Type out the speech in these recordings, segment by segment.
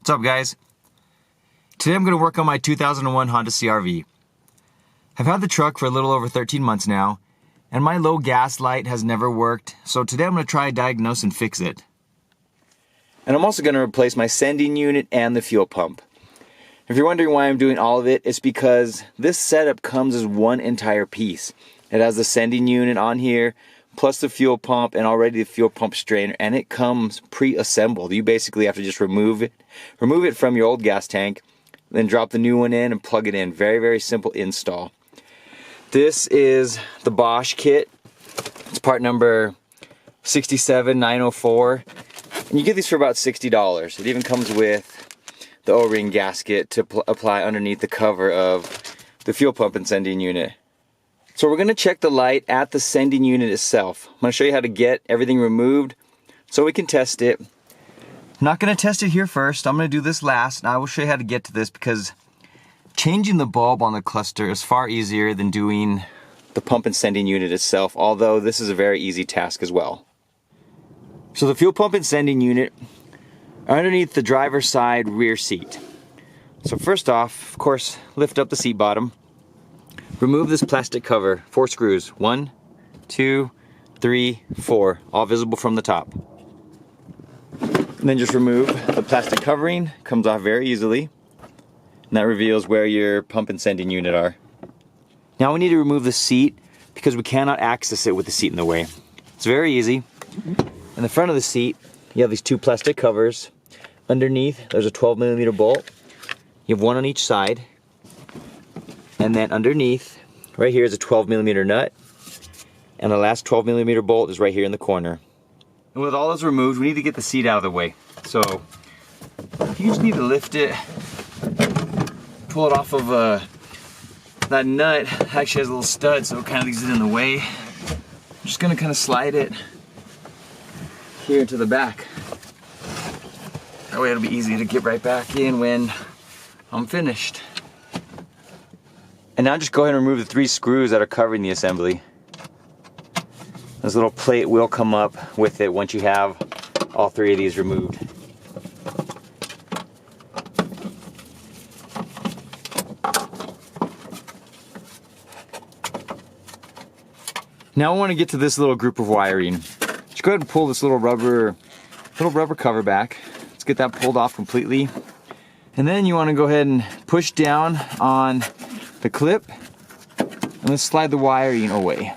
What's up, guys? Today I'm going to work on my 2001 Honda CRV. I've had the truck for a little over 13 months now, and my low gas light has never worked, so today I'm going to try to diagnose and fix it. And I'm also going to replace my sending unit and the fuel pump. If you're wondering why I'm doing all of it, it's because this setup comes as one entire piece. It has the sending unit on here, plus the fuel pump and already the fuel pump strainer, and it comes pre-assembled. You basically have to just remove it from your old gas tank, then drop the new one in and plug it in. Very, very simple install. This is the Bosch kit. It's part number 67904, and you get these for about $60. It even comes with the O-ring gasket to apply underneath the cover of the fuel pump and sending unit. So we're going to check the light at the sending unit itself. I'm going to show you how to get everything removed so we can test it. I'm not going to test it here first. I'm going to do this last, and I will show you how to get to this because changing the bulb on the cluster is far easier than doing the pump and sending unit itself, although this is a very easy task as well. So the fuel pump and sending unit are underneath the driver's side rear seat. So first off, of course, lift up the seat bottom. Remove this plastic cover, 4 screws. 1, 2, 3, 4, all visible from the top. And then just remove the plastic covering, comes off very easily. And that reveals where your pump and sending unit are. Now we need to remove the seat because we cannot access it with the seat in the way. It's very easy. In the front of the seat, you have these 2 plastic covers. Underneath, there's a 12mm bolt. You have 1 on each side. And then underneath, right here is a 12mm nut. And the last 12mm bolt is right here in the corner. And with all those removed, we need to get the seat out of the way. So you just need to lift it, pull it off of that nut. Actually has a little stud, so it kind of leaves it in the way. I'm just gonna kind of slide it here to the back. That way it'll be easy to get right back in when I'm finished. And now just go ahead and remove the 3 screws that are covering the assembly. This little plate will come up with it once you have all 3 of these removed. Now I want to get to this little group of wiring. Just go ahead and pull this little rubber cover back. Let's get that pulled off completely. And then you want to go ahead and push down on the clip and let's slide the wiring away.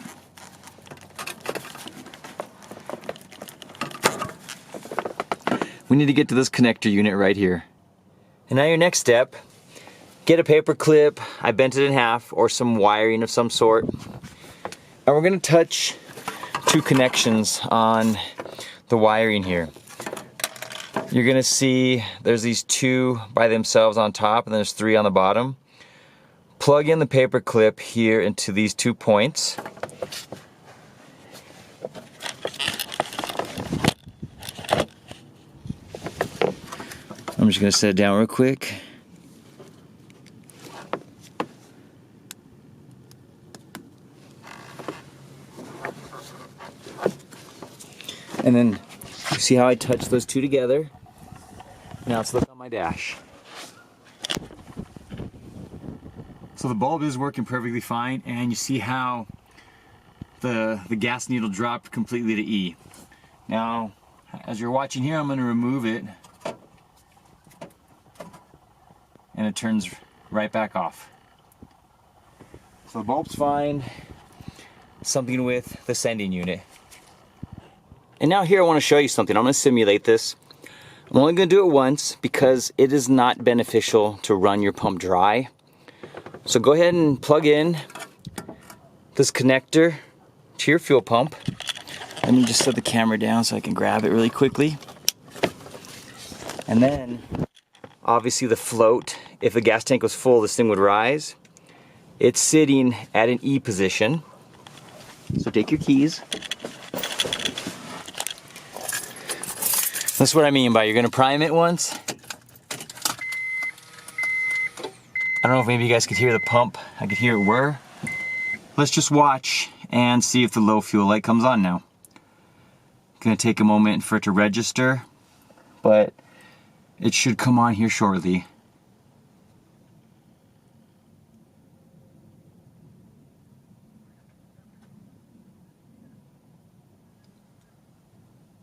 We need to get to this connector unit right here. And now your next step, get a paper clip, I bent it in half, or some wiring of some sort. And we're going to touch 2 connections on the wiring here. You're going to see there's these 2 by themselves on top and there's 3 on the bottom. Plug in the paper clip here into these 2 points. I'm just going to set it down real quick. And then you see how I touch those 2 together? Now let's look on my dash. So the bulb is working perfectly fine, and you see how the gas needle dropped completely to E. Now, as you're watching here, I'm going to remove it, and it turns right back off. So the bulb's fine. Something with the sending unit. And now here I want to show you something. I'm going to simulate this. I'm only going to do it once because it is not beneficial to run your pump dry. So go ahead and plug in this connector to your fuel pump. Let me just set the camera down so I can grab it really quickly. And then, obviously the float, if the gas tank was full, this thing would rise. It's sitting at an E position. So take your keys. That's what I mean by you're going to prime it once. I don't know if maybe you guys could hear the pump. I could hear it whir. Let's just watch and see if the low fuel light comes on now. Gonna take a moment for it to register, but It should come on here shortly.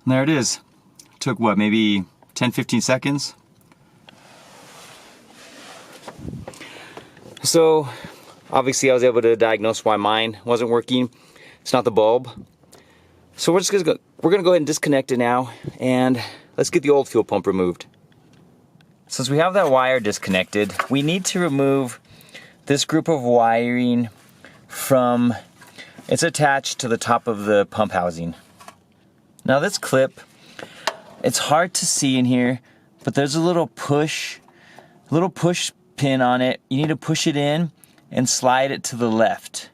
And there it is. Took what, maybe 10-15 seconds? So obviously I was able to diagnose why mine wasn't working. It's not the bulb. So we're gonna go ahead and disconnect it now, and let's get the old fuel pump removed. Since we have that wire disconnected, we need to remove this group of wiring from, it's attached to the top of the pump housing. Now this clip, it's hard to see in here, but there's a little push pin on it. You need to push it in and slide it to the left.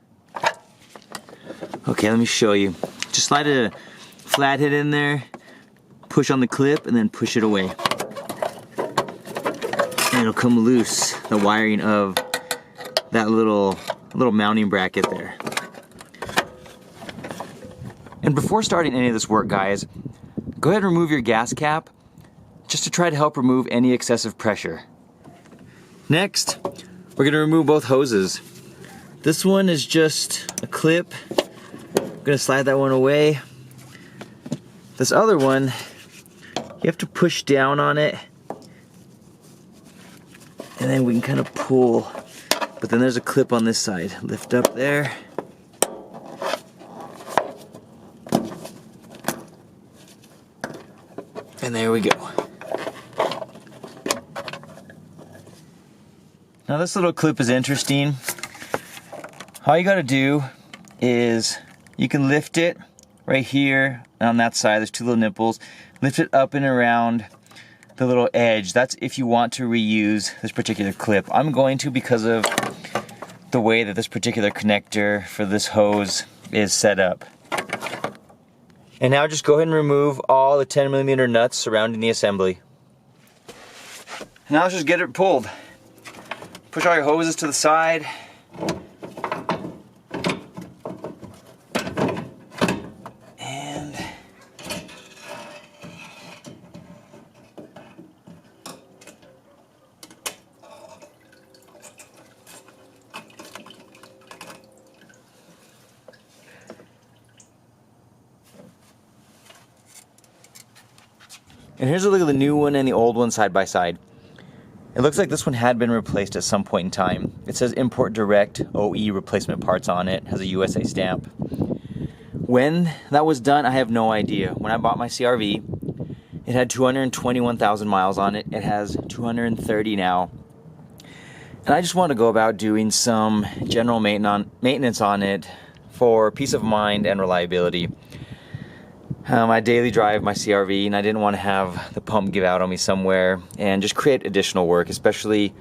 Okay, let me show you. Just slide a flathead in there, push on the clip, and then push it away. And it'll come loose, the wiring of that little mounting bracket there. And before starting any of this work, guys, go ahead and remove your gas cap just to try to help remove any excessive pressure. Next, we're going to remove both hoses. This one is just a clip. I'm going to slide that one away. This other one, you have to push down on it, and then we can kind of pull. But then there's a clip on this side. Lift up there. And there we go. Now this little clip is interesting. All you gotta do is you can lift it right here on that side. There's two little nipples. Lift it up and around the little edge. That's if you want to reuse this particular clip. I'm going to because of the way that this particular connector for this hose is set up. And now just go ahead and remove all the 10mm nuts surrounding the assembly. Now let's just get it pulled. Push all your hoses to the side. And here's a look at the new one and the old one side by side. It looks like this one had been replaced at some point in time. It says Import Direct OE replacement parts on it. It has a USA stamp. When that was done, I have no idea. When I bought my CRV, it had 221,000 miles on it. It has 230 now. And I just want to go about doing some general maintenance on it for peace of mind and reliability. I daily drive my CRV, and I didn't want to have the pump give out on me somewhere and just create additional work, especially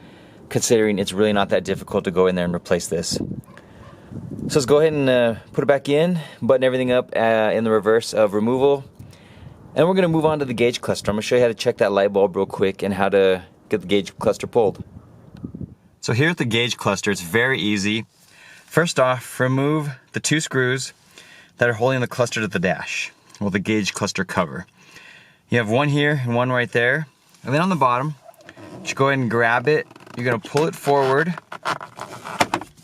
considering it's really not that difficult to go in there and replace this. So let's go ahead and put it back in, button everything up in the reverse of removal, and we're going to move on to the gauge cluster. I'm going to show you how to check that light bulb real quick and how to get the gauge cluster pulled. So here at the gauge cluster, it's very easy. First off, remove the two screws that are holding the cluster to the dash. Well, the gauge cluster cover. You have one here and one right there. And then on the bottom, just go ahead and grab it. You're gonna pull it forward,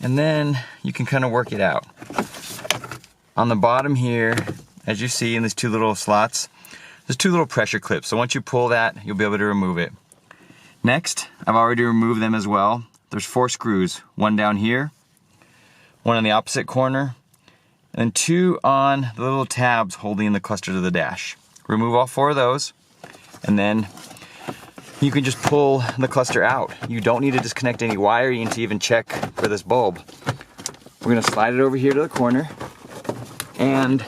and then you can kind of work it out. On the bottom here, as you see in these two little slots, there's two little pressure clips. So once you pull that, you'll be able to remove it. Next, I've already removed them as well. There's 4 screws, one down here, one on the opposite corner, and 2 on the little tabs holding the cluster to the dash. Remove all 4 of those, and then you can just pull the cluster out. You don't need to disconnect any wiring to even check for this bulb. We're gonna slide it over here to the corner, and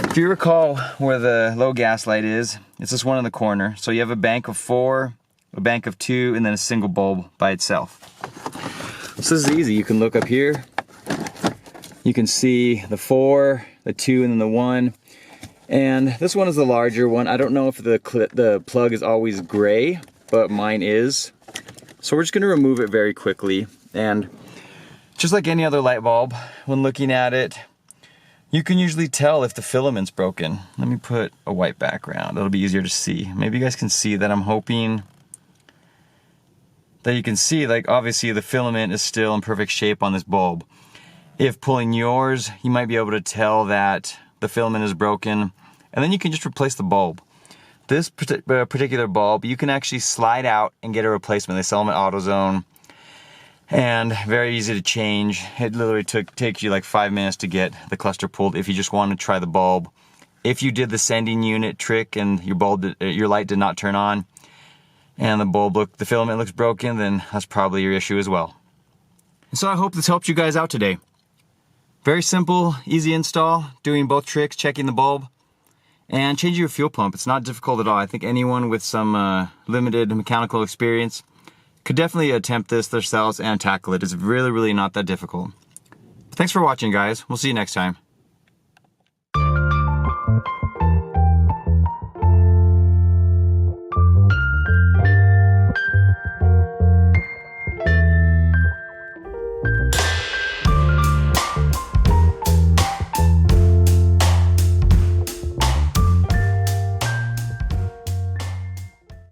if you recall where the low gas light is, it's this one in the corner. So you have a bank of 4, a bank of 2, and then a single bulb by itself. So this is easy. You can look up here. You can see the 4, the 2, and then the 1. And this one is the larger one. I don't know if the plug is always gray, but mine is. So we're just gonna remove it very quickly. And just like any other light bulb, when looking at it, you can usually tell if the filament's broken. Let me put a white background. It'll be easier to see. Maybe you guys can see that. I'm hoping that you can see, like, obviously the filament is still in perfect shape on this bulb. If pulling yours, you might be able to tell that the filament is broken, and then you can just replace the bulb. This particular bulb, you can actually slide out and get a replacement. They sell them at AutoZone, and very easy to change. It literally takes you like 5 minutes to get the cluster pulled if you just want to try the bulb. If you did the sending unit trick and your light did not turn on, and the filament looks broken, then that's probably your issue as well. And so I hope this helped you guys out today. Very simple, easy install, doing both tricks, checking the bulb, and changing your fuel pump. It's not difficult at all. I think anyone with some limited mechanical experience could definitely attempt this themselves and tackle it. It's really, really not that difficult. Thanks for watching, guys. We'll see you next time.